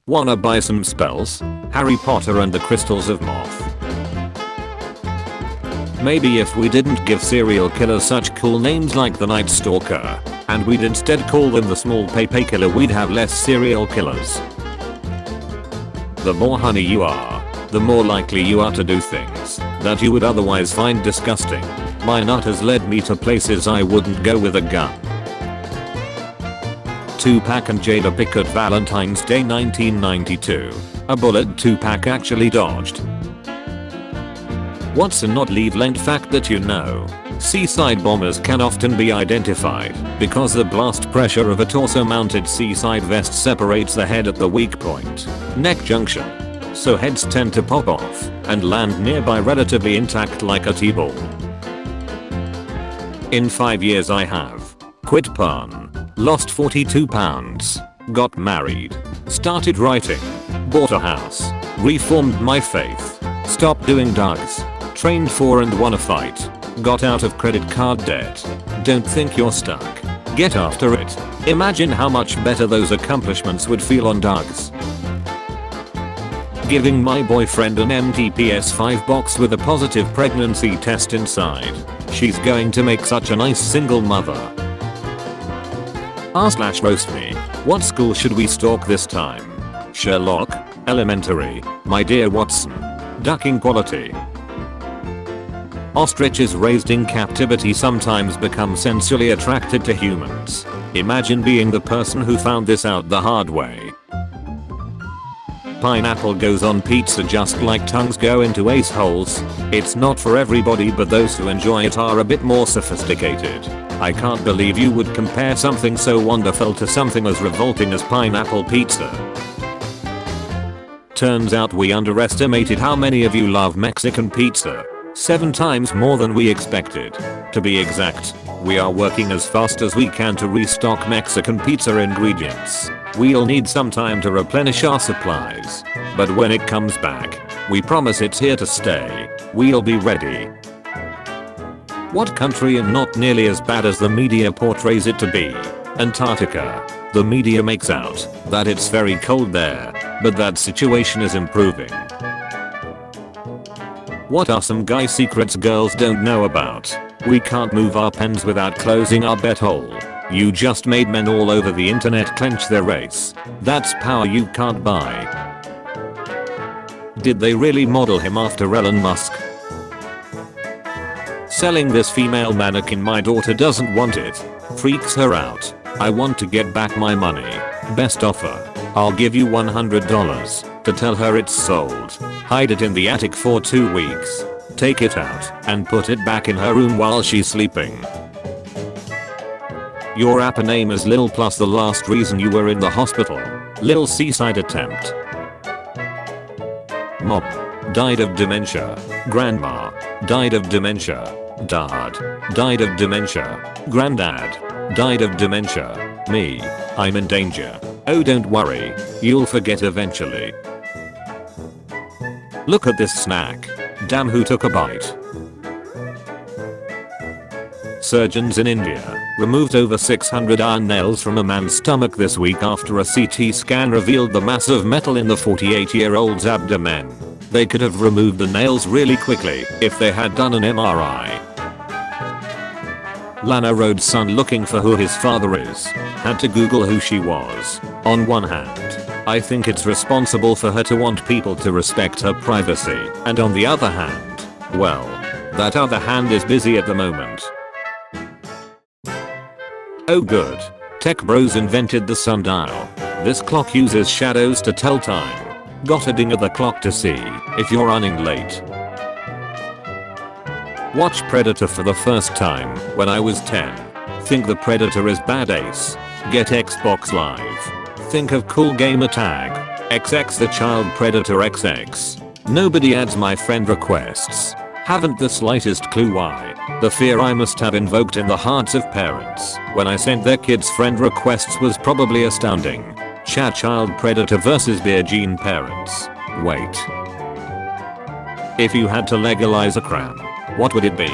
Wanna buy some spells? Harry Potter and the Crystals of Moth. Maybe if we didn't give serial killers such cool names like the Night Stalker, and we'd instead call them the Small Pepe Killer, we'd have less serial killers. The more honey you are, the more likely you are to do things that you would otherwise find disgusting. My nut has led me to places I wouldn't go with a gun. Tupac and Jada Pinkett Valentine's Day 1992. A bullet Tupac actually dodged. What's a not leave-length fact that you know? Seaside bombers can often be identified because the blast pressure of a torso-mounted seaside vest separates the head at the weak point, neck junction. So heads tend to pop off and land nearby relatively intact like a T-ball. In 5 years I have quit porn, lost 42 pounds, got married, started writing, bought a house, reformed my faith, stopped doing drugs, trained for and won a fight, got out of credit card debt. Don't think you're stuck. Get after it. Imagine how much better those accomplishments would feel on drugs. Giving my boyfriend an empty PS5 box with a positive pregnancy test inside. She's going to make such a nice single mother. R/roast me. What school should we stalk this time? Sherlock, Elementary, My Dear Watson, Ducking Quality. Ostriches raised in captivity sometimes become sensually attracted to humans. Imagine being the person who found this out the hard way. Pineapple goes on pizza just like tongues go into ace holes. It's not for everybody, but those who enjoy it are a bit more sophisticated. I can't believe you would compare something so wonderful to something as revolting as pineapple pizza. Turns out we underestimated how many of you love Mexican pizza. 7 times more than we expected. To be exact, we are working as fast as we can to restock Mexican pizza ingredients. We'll need some time to replenish our supplies. But when it comes back, we promise it's here to stay. We'll be ready. What country, and not nearly as bad as the media portrays it to be? Antarctica. The media makes out that it's very cold there, but that situation is improving. What are some guy secrets girls don't know about? We can't move our pens without closing our butthole. You just made men all over the internet clench their race. That's power you can't buy. Did they really model him after Elon Musk? Selling this female mannequin, my daughter doesn't want it. Freaks her out. I want to get back my money. Best offer. I'll give you $100 to tell her it's sold. Hide it in the attic for 2 weeks. Take it out and put it back in her room while she's sleeping. Your app name is Lil plus the last reason you were in the hospital. Lil seaside attempt. Mom died of dementia. Grandma died of dementia. Dad died of dementia. Granddad died of dementia. Me, I'm in danger. Oh, don't worry, you'll forget eventually. Look at this snack. Damn, who took a bite? Surgeons in India removed over 600 iron nails from a man's stomach this week after a CT scan revealed the mass of metal in the 48-year-old's abdomen. They could have removed the nails really quickly if they had done an MRI. Lana Rhodes' son, looking for who his father is, had to Google who she was. On one hand, I think it's responsible for her to want people to respect her privacy, and on the other hand, well, that other hand is busy at the moment. Oh good. Tech bros invented the sundial. This clock uses shadows to tell time. Got a ding of the clock to see if you're running late. Watch Predator for the first time when I was 10. Think the Predator is bad ace. Get Xbox Live. Think of cool gamer tag. XX the child Predator XX. Nobody adds my friend requests. Haven't the slightest clue why. The fear I must have invoked in the hearts of parents when I sent their kids friend requests was probably astounding. Chat child Predator versus Beer Gene parents. Wait. If you had to legalize a crime, what would it be?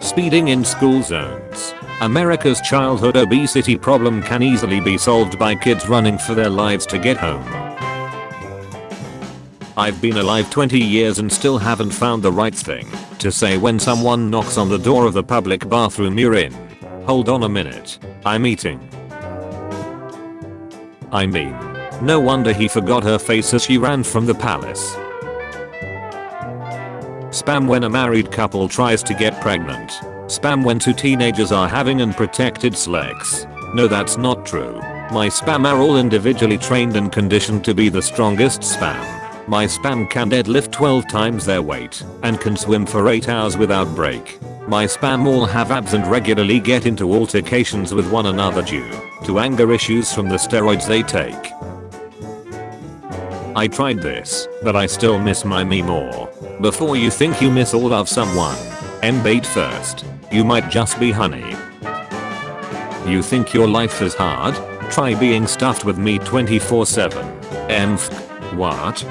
Speeding in school zones. America's childhood obesity problem can easily be solved by kids running for their lives to get home. I've been alive 20 years and still haven't found the right thing to say when someone knocks on the door of the public bathroom you're in. Hold on a minute. I'm eating. I mean, no wonder he forgot her face as she ran from the palace. Spam when a married couple tries to get pregnant. Spam when two teenagers are having unprotected sex. No, that's not true. My spam are all individually trained and conditioned to be the strongest spam. My spam can deadlift 12 times their weight and can swim for 8 hours without break. My spam all have abs and regularly get into altercations with one another due to anger issues from the steroids they take. I tried this, but I still miss my me more. Before you think you miss all of someone, embait first. You might just be honey. You think your life is hard? Try being stuffed with me 24/7. What?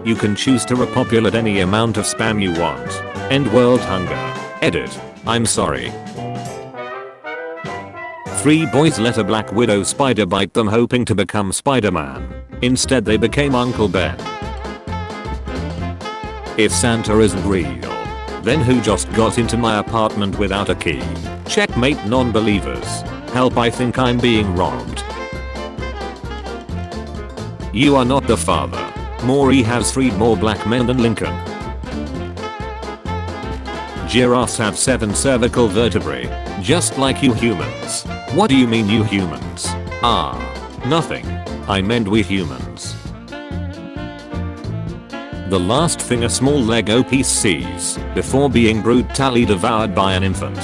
You can choose to repopulate any amount of spam you want. End world hunger. Edit. I'm sorry. 3 boys let a black widow spider bite them hoping to become Spider-Man. Instead they became Uncle Ben. If Santa isn't real, then who just got into my apartment without a key? Checkmate non-believers. Help, I think I'm being robbed. You are not the father. Maury has freed more black men than Lincoln. Giraffes have 7 cervical vertebrae, just like you humans. What do you mean you humans? Nothing. I meant we humans. The last thing a small Lego piece sees before being brutally devoured by an infant.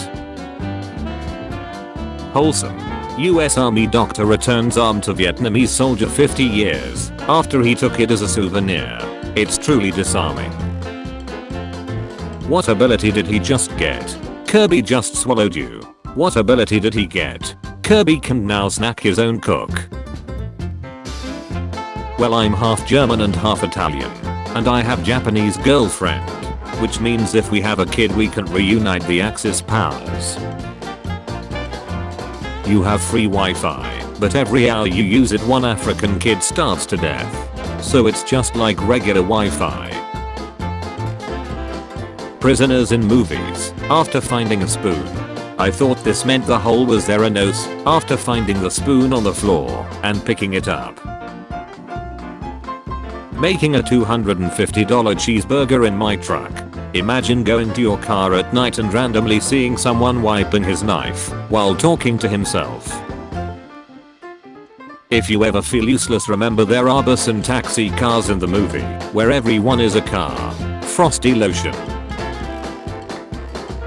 Wholesome. US Army doctor returns arm to Vietnamese soldier 50 years after he took it as a souvenir. It's truly disarming. What ability did he just get? Kirby just swallowed you. What ability did he get? Kirby can now snack his own cook. Well, I'm half German and half Italian. And I have Japanese girlfriend. Which means if we have a kid we can reunite the Axis powers. You have free Wi-Fi, but every hour you use it one African kid starves to death. So it's just like regular Wi-Fi. Prisoners in movies, after finding a spoon. I thought this meant the hole was their anus, after finding the spoon on the floor and picking it up. Making a $250 cheeseburger in my truck. Imagine going to your car at night and randomly seeing someone wiping his knife while talking to himself. If you ever feel useless, remember there are bus and taxi cars in the movie where everyone is a car. Frosty lotion.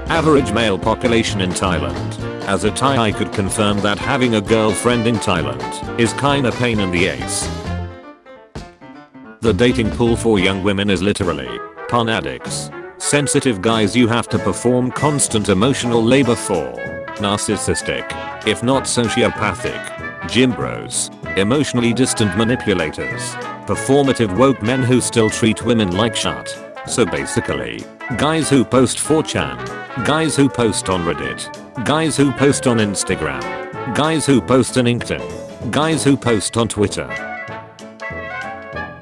Average male population in Thailand. As a Thai I could confirm that having a girlfriend in Thailand is kinda pain in the ace. The dating pool for young women is literally porn addicts. Sensitive guys you have to perform constant emotional labor for. Narcissistic, if not sociopathic. Gym bros. Emotionally distant manipulators. Performative woke men who still treat women like shit. So basically, guys who post 4chan. Guys who post on Reddit. Guys who post on Instagram. Guys who post on LinkedIn. Guys who post on Twitter.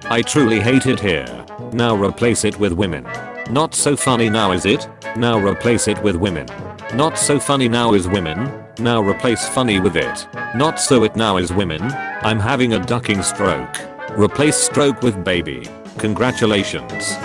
I truly hate it here. Now replace it with women. Not so funny now, is it? Now replace it with women. Not so funny now is women. Now replace funny with it. Not so it now is women. I'm having a ducking stroke. Replace stroke with baby. Congratulations.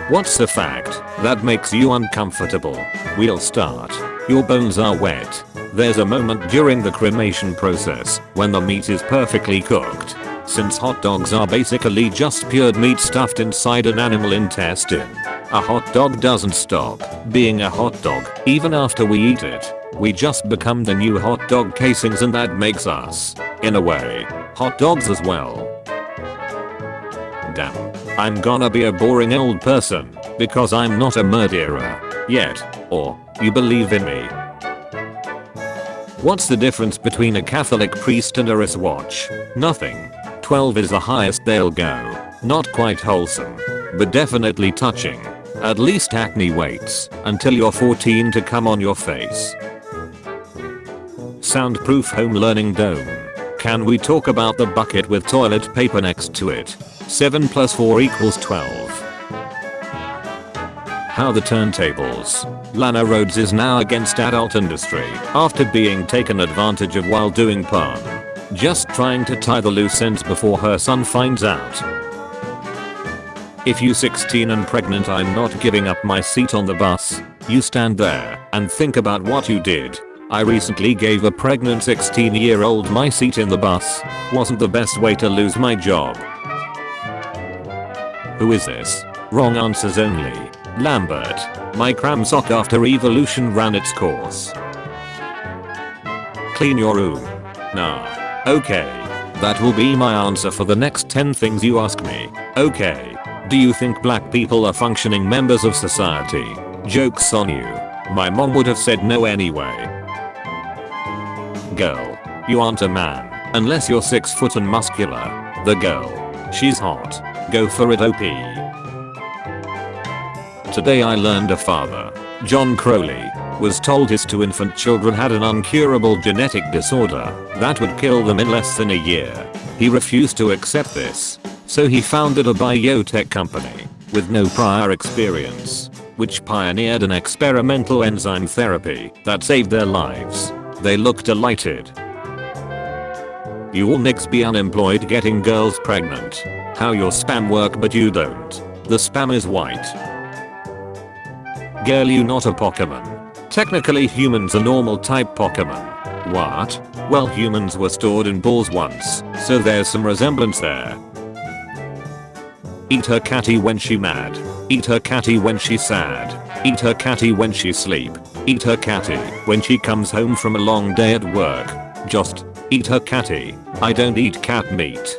What's the fact that makes you uncomfortable? We'll start. Your bones are wet. There's a moment during the cremation process when the meat is perfectly cooked. Since hot dogs are basically just cured meat stuffed inside an animal intestine, a hot dog doesn't stop being a hot dog even after we eat it. We just become the new hot dog casings, and that makes us, in a way, hot dogs as well. Damn. I'm gonna be a boring old person because I'm not a murderer yet, or you believe in me. What's the difference between a Catholic priest and a wristwatch? Nothing. 12 is the highest they'll go. Not quite wholesome, but definitely touching. At least acne waits until you're 14 to come on your face. Soundproof home learning dome. Can we talk about the bucket with toilet paper next to it? 7 plus 4 equals 12. How the turntables. Lana Rhoades is now against adult industry after being taken advantage of while doing porn. Just trying to tie the loose ends before her son finds out. If you 16 and pregnant, I'm not giving up my seat on the bus. You stand there and think about what you did. I recently gave a pregnant 16-year-old my seat in the bus. Wasn't the best way to lose my job. Who is this? Wrong answers only. Lambert. My cram sock after evolution ran its course. Clean your room. Nah. Okay. That will be my answer for the next 10 things you ask me. Okay. Do you think black people are functioning members of society? Joke's on you. My mom would have said no anyway. Girl. You aren't a man. Unless you're 6 foot and muscular. The girl. She's hot. Go for it, OP. Today I learned a father, John Crowley, was told his 2 infant children had an incurable genetic disorder that would kill them in less than a year. He refused to accept this, so he founded a biotech company with no prior experience, which pioneered an experimental enzyme therapy that saved their lives. They look delighted. You all nicks be unemployed getting girls pregnant. How your spam work but you don't. The spam is white. Girl, you not a Pokemon. Technically humans are normal type Pokemon. What? Well, humans were stored in balls once, so there's some resemblance there. Eat her catty when she mad. Eat her catty when she sad. Eat her catty when she sleep. Eat her catty when she comes home from a long day at work. Just eat her catty. I don't eat cat meat.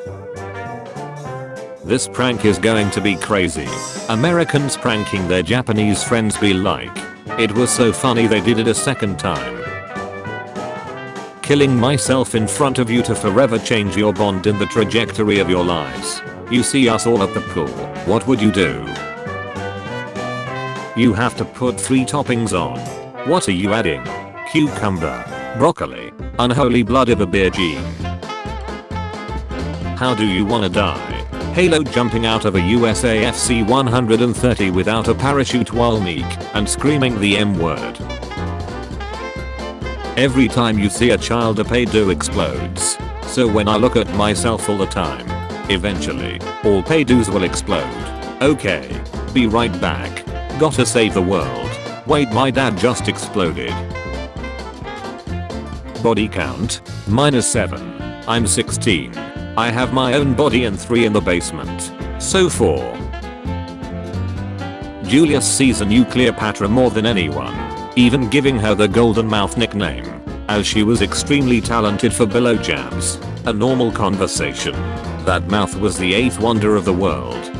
This prank is going to be crazy. Americans pranking their Japanese friends be like. It was so funny they did it a second time. Killing myself in front of you to forever change your bond in the trajectory of your lives. You see us all at the pool. What would you do? You have to put 3 toppings on. What are you adding? Cucumber, broccoli, unholy blood of a beer gene. How do you wanna die? Halo jumping out of a USAF C-130 without a parachute while meek and screaming the M word. Every time you see a child, a paydo explodes. So when I look at myself all the time, eventually, all paydos will explode. Okay. Be right back. Gotta save the world. Wait, my dad just exploded. Body count? -7. I'm 16. I have my own body and 3 in the basement. So 4. Julius sees a new Cleopatra more than anyone, even giving her the golden mouth nickname, as she was extremely talented for blowjobs. A normal conversation. That mouth was the 8th wonder of the world.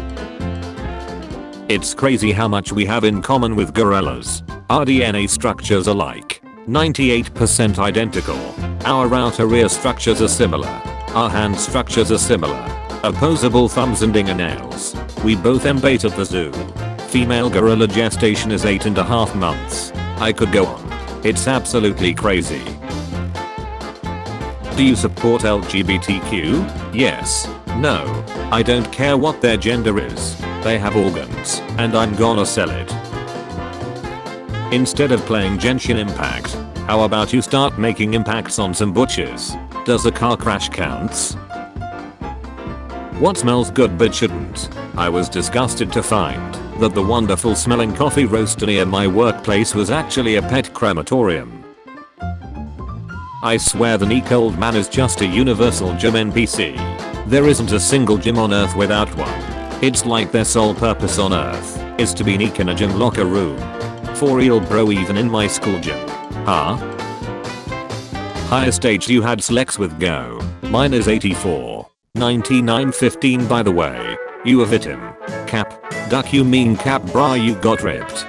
It's crazy how much we have in common with gorillas. Our DNA structures are like 98% identical. Our outer ear structures are similar. Our hand structures are similar. Opposable thumbs and fingernails. We both embate at the zoo. Female gorilla gestation is 8.5 months. I could go on. It's absolutely crazy. Do you support LGBTQ? Yes. No. I don't care what their gender is. They have organs, and I'm gonna sell it. Instead of playing Genshin Impact, how about you start making impacts on some butchers? Does a car crash counts? What smells good but shouldn't? I was disgusted to find that the wonderful smelling coffee roaster near my workplace was actually a pet crematorium. I swear the Nick old man is just a universal gym NPC. There isn't a single gym on earth without one. It's like their sole purpose on earth is to be Nick in a gym locker room. For real bro, even in my school gym. Huh? Highest age you had sex with, go. Mine is 84. 9915 by the way. You have hit him. Cap. Duck, you mean cap bra, you got ripped.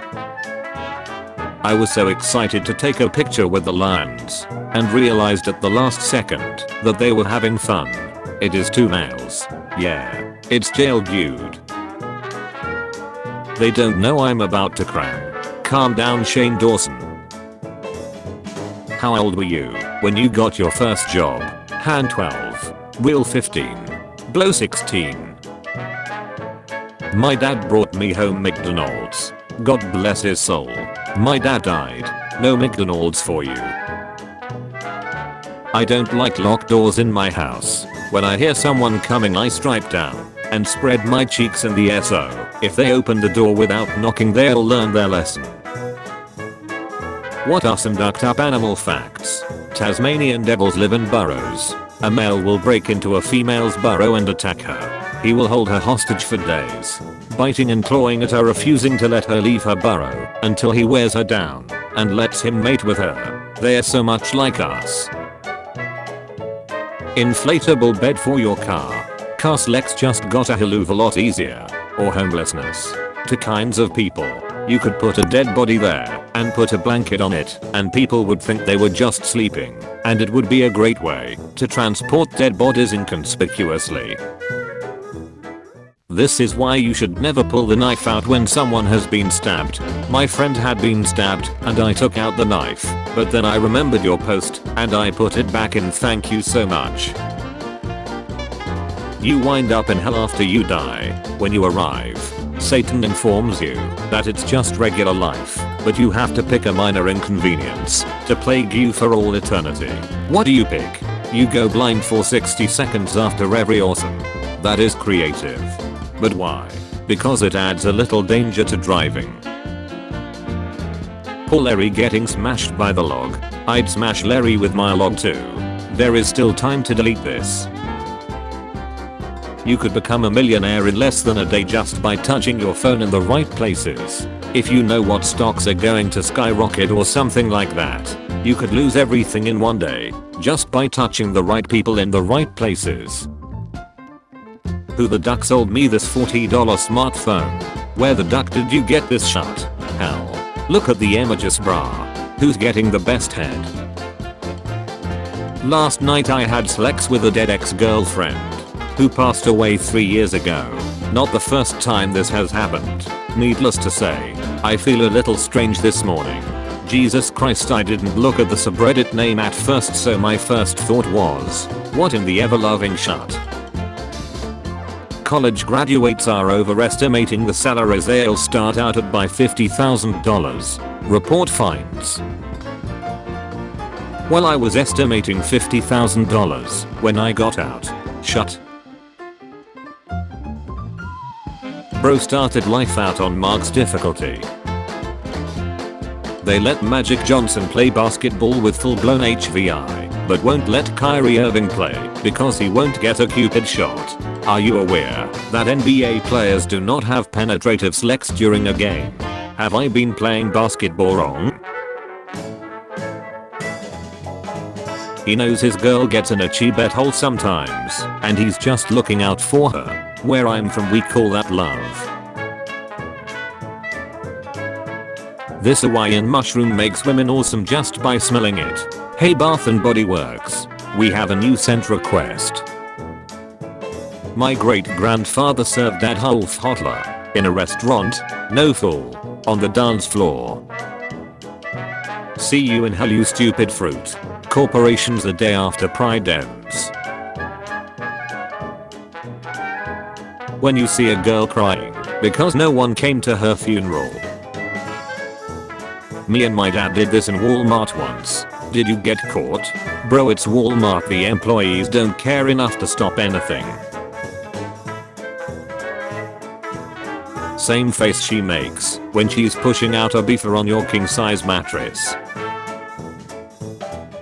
I was so excited to take a picture with the lions and realized at the last second that they were having fun. It is 2 males. Yeah. It's jail dude. They don't know I'm about to cram. Calm down, Shane Dawson. How old were you when you got your first job? Hand 12. Wheel 15. Blow 16. My dad brought me home McDonald's. God bless his soul. My dad died. No McDonald's for you. I don't like locked doors in my house. When I hear someone coming I strike down and spread my cheeks in the air so if they open the door without knocking they'll learn their lesson. What are some ducked up animal facts? Tasmanian devils live in burrows. A male will break into a female's burrow and attack her. He will hold her hostage for days, biting and clawing at her, refusing to let her leave her burrow until he wears her down and lets him mate with her. They are so much like us. Inflatable bed for your car. Lex just got a hell of a lot easier. Or homelessness. To kinds of people. You could put a dead body there and put a blanket on it and people would think they were just sleeping, and it would be a great way to transport dead bodies inconspicuously. This is why you should never pull the knife out when someone has been stabbed. My friend had been stabbed and I took out the knife, but then I remembered your post and I put it back in. Thank you so much. You wind up in hell after you die. When you arrive, Satan informs you that it's just regular life, but you have to pick a minor inconvenience to plague you for all eternity. What do you pick? You go blind for 60 seconds after every awesome. That is creative. But why? Because it adds a little danger to driving. Poor Larry getting smashed by the log. I'd smash Larry with my log too. There is still time to delete this. You could become a millionaire in less than a day just by touching your phone in the right places. If you know what stocks are going to skyrocket or something like that, you could lose everything in one day just by touching the right people in the right places. Who the duck sold me this $40 smartphone? Where the duck did you get this shot? Hell, look at the images bra. Who's getting the best head? Last night I had sex with a dead ex-girlfriend who passed away 3 years ago. Not the first time this has happened. Needless to say, I feel a little strange this morning. Jesus Christ, I didn't look at the subreddit name at first, so my first thought was, what in the ever-loving shut? College graduates are overestimating the salaries they'll start out at by $50,000. Report finds. Well, I was estimating $50,000 when I got out. Shut. Bro started life out on Mark's difficulty. They let Magic Johnson play basketball with full-blown HVI, but won't let Kyrie Irving play because he won't get a Cupid shot. Are you aware that NBA players do not have penetrative sex during a game? Have I been playing basketball wrong? He knows his girl gets in a chi bet hole sometimes, and he's just looking out for her. Where I'm from we call that love. This Hawaiian mushroom makes women awesome just by smelling it. Hey Bath and Body Works, we have a new scent request. My great grandfather served that Half Hotler in a restaurant, no fool, on the dance floor. See you in hell you stupid fruit. Corporations the day after Pride ends. When you see a girl crying because no one came to her funeral. Me and my dad did this in Walmart once. Did you get caught? Bro, it's Walmart, the employees don't care enough to stop anything. Same face she makes when she's pushing out a beefer on your king size mattress.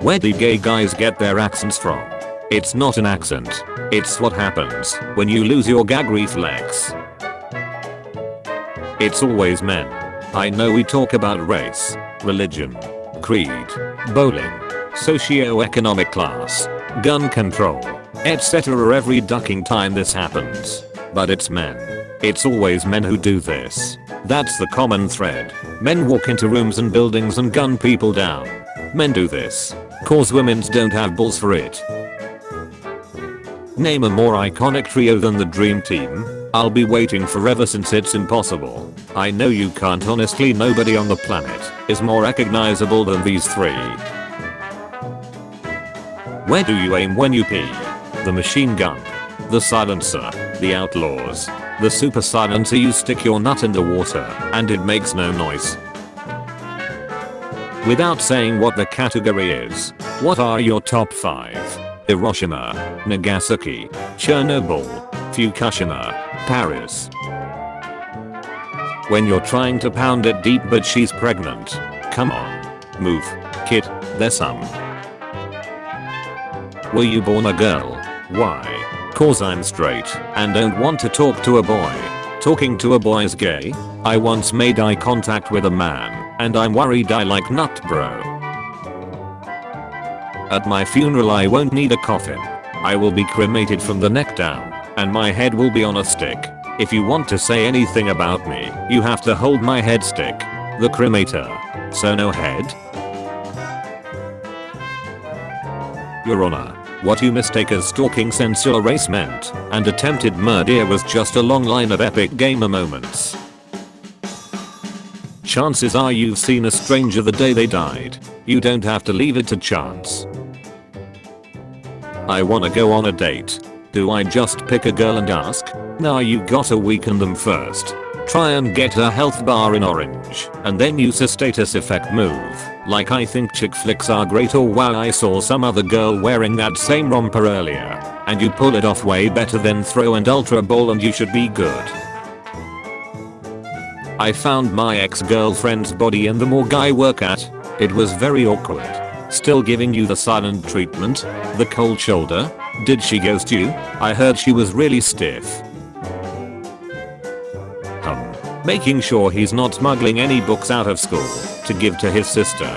Where do gay guys get their accents from? It's not an accent. It's what happens when you lose your gag reflex. It's always men. I know we talk about race, religion, creed, bowling, socio-economic class, gun control, etc. every ducking time this happens. But it's men. It's always men who do this. That's the common thread. Men walk into rooms and buildings and gun people down. Men do this cause women's don't have balls for it. Name a more iconic trio than the Dream Team. I'll be waiting forever since it's impossible. I know you can't, honestly nobody on the planet is more recognizable than these three. Where do you aim when you pee? The machine gun. The silencer. The outlaws. The super silencer, you stick your nut in the water and it makes no noise. Without saying what the category is, what are your top 5? Hiroshima, Nagasaki, Chernobyl, Fukushima, Paris. When you're trying to pound it deep but she's pregnant. Come on. Move. Kid, there's some. Were you born a girl? Why? Cause I'm straight and don't want to talk to a boy. Talking to a boy is gay. I once made eye contact with a man and I'm worried I like nut bro. At my funeral I won't need a coffin. I will be cremated from the neck down and my head will be on a stick. If you want to say anything about me, you have to hold my head stick. The cremator. So no head? Your Honor, what you mistake as stalking censor erasement and attempted murder was just a long line of epic gamer moments. Chances are you've seen a stranger the day they died. You don't have to leave it to chance. I wanna go on a date. Do I just pick a girl and ask? Nah, you gotta weaken them first. Try and get a health bar in orange and then use a status effect move. Like I think chick flicks are great or wow I saw some other girl wearing that same romper earlier. And you pull it off way better than throw and ultra ball and you should be good. I found my ex-girlfriend's body in the morgue I work at. It was very awkward. Still giving you the silent treatment? The cold shoulder? Did she ghost you? I heard she was really stiff. Making sure he's not smuggling any books out of school to give to his sister.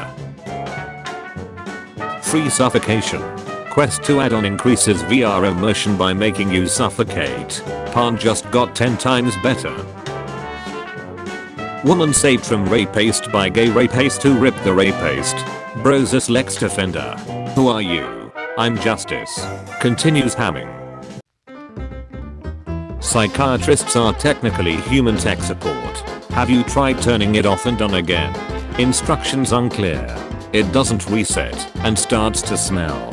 Free suffocation. Quest 2 add-on increases VR immersion by making you suffocate. Pan just got 10 times better. Woman saved from rapist by gay rapist who ripped the rapist. Brosus Lex defender. Who are you? I'm Justice. Continues hamming. Psychiatrists are technically human tech support. Have you tried turning it off and on again? Instructions unclear. It doesn't reset and starts to smell.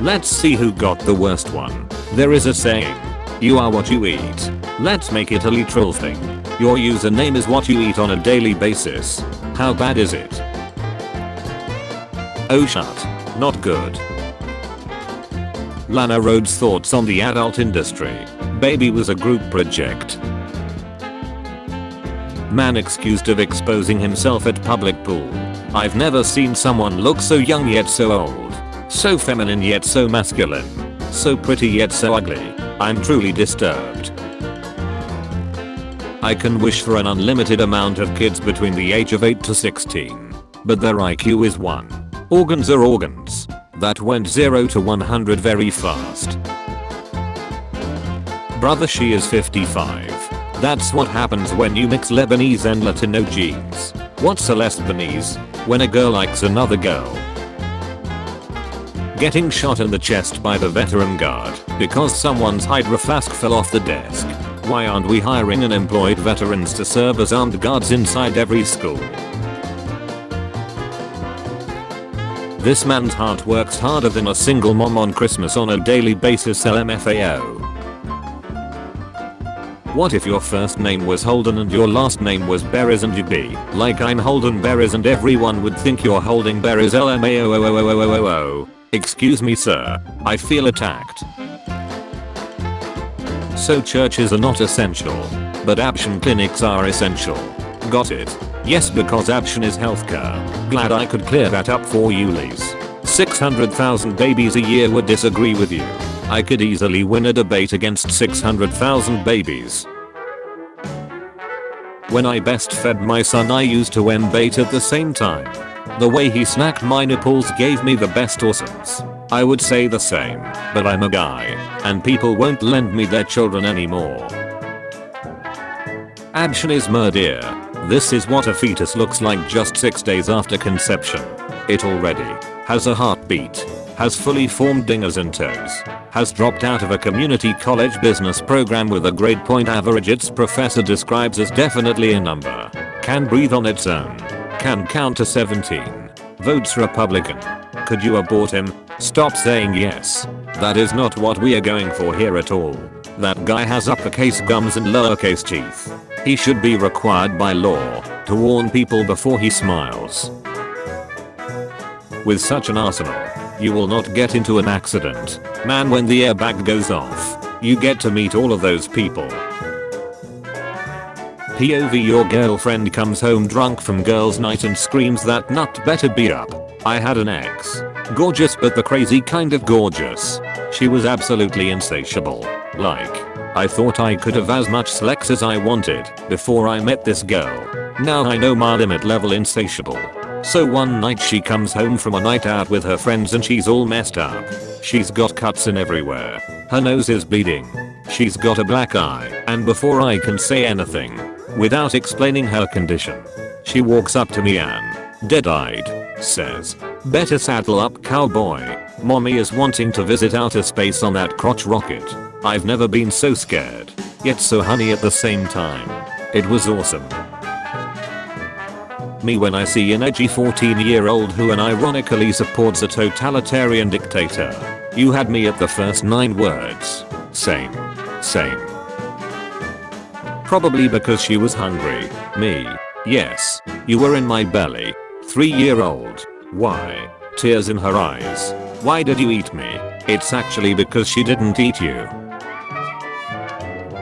Let's see who got the worst one. There is a saying. You are what you eat. Let's make it a literal thing. Your username is what you eat on a daily basis. How bad is it? Oh shut. Not good. Lana Rhodes' thoughts on the adult industry. Baby was a group project. Man accused of exposing himself at public pool. I've never seen someone look so young yet so old. So feminine yet so masculine. So pretty yet so ugly. I'm truly disturbed. I can wish for an unlimited amount of kids between the age of 8 to 16. But their IQ is 1. Organs are organs. That went 0 to 100 very fast. Brother, she is 55. That's what happens when you mix Lebanese and Latino genes. What's a Lebanese? When a girl likes another girl. Getting shot in the chest by the veteran guard because someone's Hydra flask fell off the desk. Why aren't we hiring unemployed veterans to serve as armed guards inside every school? This man's heart works harder than a single mom on Christmas on a daily basis. LMFAO. What if your first name was Holden and your last name was Berries and you be like I'm Holden Berries and everyone would think you're holding berries? LMAO. Excuse me sir, I feel attacked. So churches are not essential, but abortion clinics are essential. Got it. Yes, because abortion is healthcare. Glad I could clear that up for you, Lise. 600,000 babies a year would disagree with you. I could easily win a debate against 600,000 babies. When I best fed my son I used to bait at the same time. The way he snacked my nipples gave me the best awesomes. I would say the same, but I'm a guy, and people won't lend me their children anymore. Abortion is murder. This is what a fetus looks like just 6 days after conception. It already has a heartbeat, has fully formed dingers and toes, has dropped out of a community college business program with a grade point average its professor describes as definitely a number, can breathe on its own, can count to 17, votes Republican. Could you abort him? Stop saying yes. That is not what we are going for here at all. That guy has uppercase gums and lowercase teeth. He should be required by law to warn people before he smiles. With such an arsenal, you will not get into an accident. Man, when the airbag goes off, you get to meet all of those people. POV, your girlfriend comes home drunk from girls' night and screams that nut better be up. I had an ex. Gorgeous, but the crazy kind of gorgeous. She was absolutely insatiable. Like, I thought I could have as much sex as I wanted before I met this girl. Now I know my limit level insatiable. So one night she comes home from a night out with her friends and she's all messed up. She's got cuts in everywhere. Her nose is bleeding. She's got a black eye, and before I can say anything, without explaining her condition, she walks up to me and, dead-eyed, says, "Better saddle up, cowboy. Mommy is wanting to visit outer space on that crotch rocket." I've never been so scared, yet so honey at the same time. It was awesome. Me when I see an edgy 14-year-old who unironically supports a totalitarian dictator. You had me at the first 9 words. Same. Probably because she was hungry. Me. Yes. You were in my belly. 3-year-old. Why? Tears in her eyes. Why did you eat me? It's actually because she didn't eat you.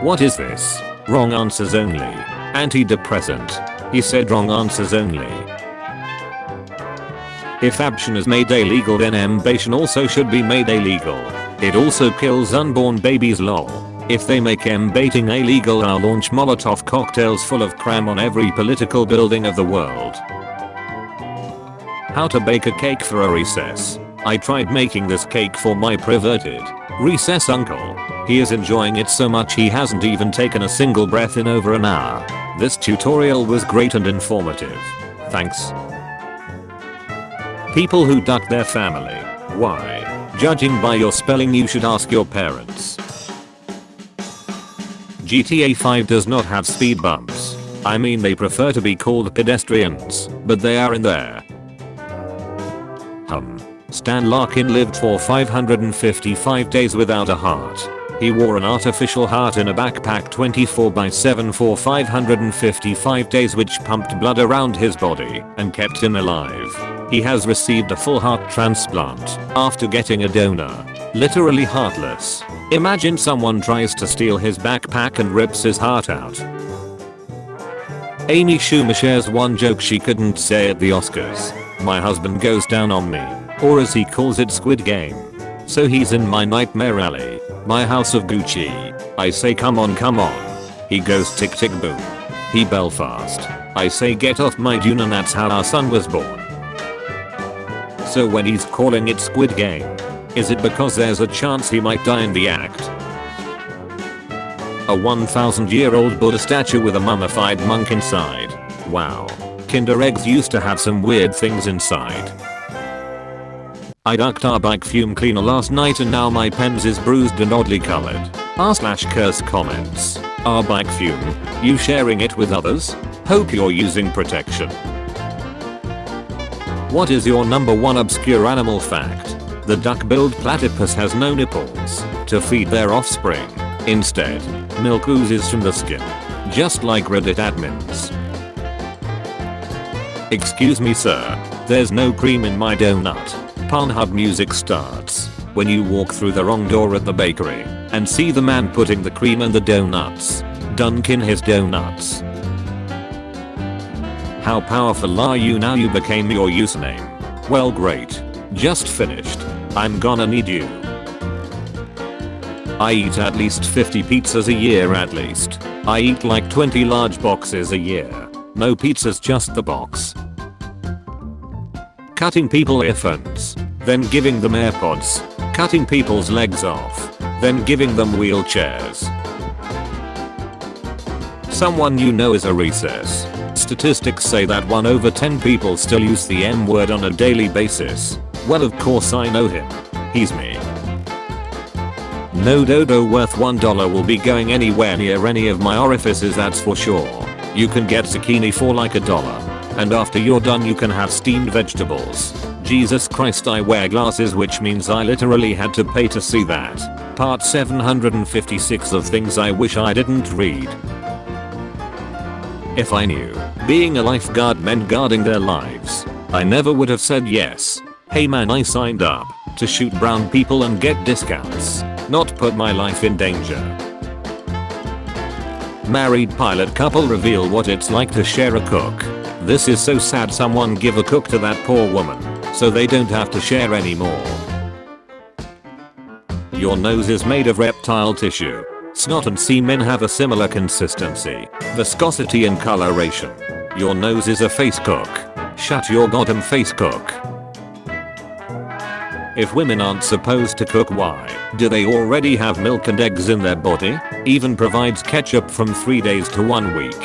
What is this? Wrong answers only. Antidepressant. He said wrong answers only. If abtion is made illegal, then embation also should be made illegal. It also kills unborn babies, lol. If they make embating illegal, I'll launch Molotov cocktails full of cram on every political building of the world. How to bake a cake for a recess. I tried making this cake for my perverted recess uncle. He is enjoying it so much he hasn't even taken a single breath in over an hour. This tutorial was great and informative. Thanks. People who duck their family. Why? Judging by your spelling, you should ask your parents. GTA 5 does not have speed bumps. I mean, they prefer to be called pedestrians, but they are in there. Stan Larkin lived for 555 days without a heart. He wore an artificial heart in a backpack 24/7 for 555 days, which pumped blood around his body and kept him alive. He has received a full heart transplant after getting a donor. Literally heartless. Imagine someone tries to steal his backpack and rips his heart out. Amy Schumer shares one joke she couldn't say at the Oscars. My husband goes down on me, or as he calls it, Squid Game. So he's in my nightmare alley, my house of Gucci. I say come on. He goes tick tick boom. He Belfast. I say get off my dune, and that's how our son was born. So when he's calling it Squid Game, is it because there's a chance he might die in the act? A 1,000-year-old Buddha statue with a mummified monk inside. Wow. Kinder eggs used to have some weird things inside. I ducked our bike fume cleaner last night and now my Pens is bruised and oddly colored. r/Cursedcomments. Our bike fume. You sharing it with others? Hope you're using protection. What is your number 1 obscure animal fact? The duck-billed platypus has no nipples to feed their offspring. Instead, milk oozes from the skin. Just like Reddit admins. Excuse me sir, there's no cream in my donut. Pornhub music starts when you walk through the wrong door at the bakery and see the man putting the cream in the donuts. Dunk in his donuts. How powerful are you now? You became your username. Well, great. Just finished. I'm gonna need you. I eat at least 50 pizzas a year at least. I eat like 20 large boxes a year. No pizzas, just the box. Cutting people earphones, then giving them AirPods. Cutting people's legs off, then giving them wheelchairs. Someone you know is a recess. Statistics say that 1 over 10 people still use the M word on a daily basis. Well, of course I know him. He's me. No dodo worth $1 will be going anywhere near any of my orifices, that's for sure. You can get zucchini for like $1. And after you're done you can have steamed vegetables. Jesus Christ, I wear glasses, which means I literally had to pay to see that. Part 756 of things I wish I didn't read. If I knew being a lifeguard meant guarding their lives, I never would have said yes. Hey man, I signed up to shoot brown people and get discounts, not put my life in danger. Married pilot couple reveal what it's like to share a cook. This is so sad. Someone give a cook to that poor woman so they don't have to share anymore. Your nose is made of reptile tissue. Snot and semen have a similar consistency, viscosity and coloration. Your nose is a face cook. Shut your goddamn face, cook. If women aren't supposed to cook, why do they already have milk and eggs in their body? Even provides ketchup from 3 days to 1 week.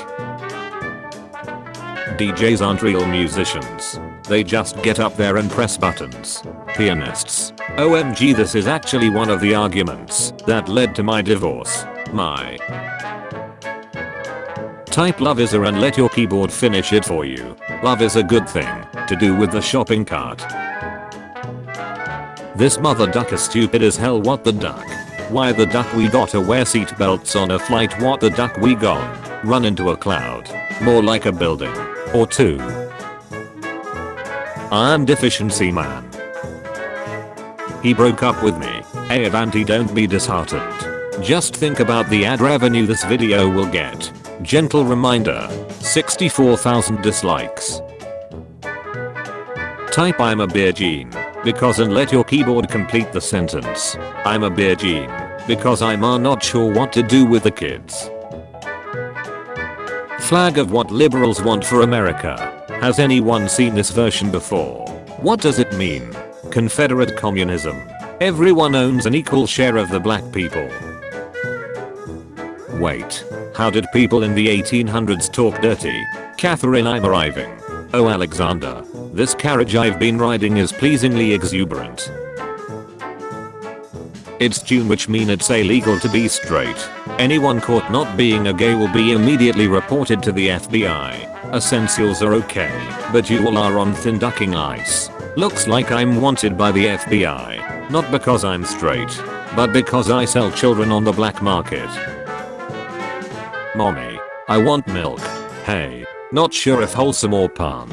DJs aren't real musicians. They just get up there and press buttons. Pianists. OMG, this is actually one of the arguments that led to my divorce. My type love is and let your keyboard finish it for you. Love is a good thing to do with the shopping cart. This mother duck is stupid as hell. What the duck? Why the duck? We gotta wear seatbelts on a flight. What the duck? We gon' run into a cloud. More like a building or two. I'm deficiency man. He broke up with me. Hey Avanti, don't be disheartened. Just think about the ad revenue this video will get. Gentle reminder, 64,000 dislikes. Type I'm a virgin because and let your keyboard complete the sentence. I'm a virgin because I'm not sure what to do with the kids. Flag of what liberals want for America. Has anyone seen this version before? What does it mean? Confederate communism. Everyone owns an equal share of the black people. Wait, how did people in the 1800s talk dirty? Catherine, I'm arriving. Oh Alexander, this carriage I've been riding is pleasingly exuberant. It's June, which means it's illegal to be straight. Anyone caught not being a gay will be immediately reported to the FBI. Essentials are okay, but you all are on thin ducking ice. Looks like I'm wanted by the FBI, not because I'm straight, but because I sell children on the black market. Mommy, I want milk. Hey, not sure if wholesome or palm.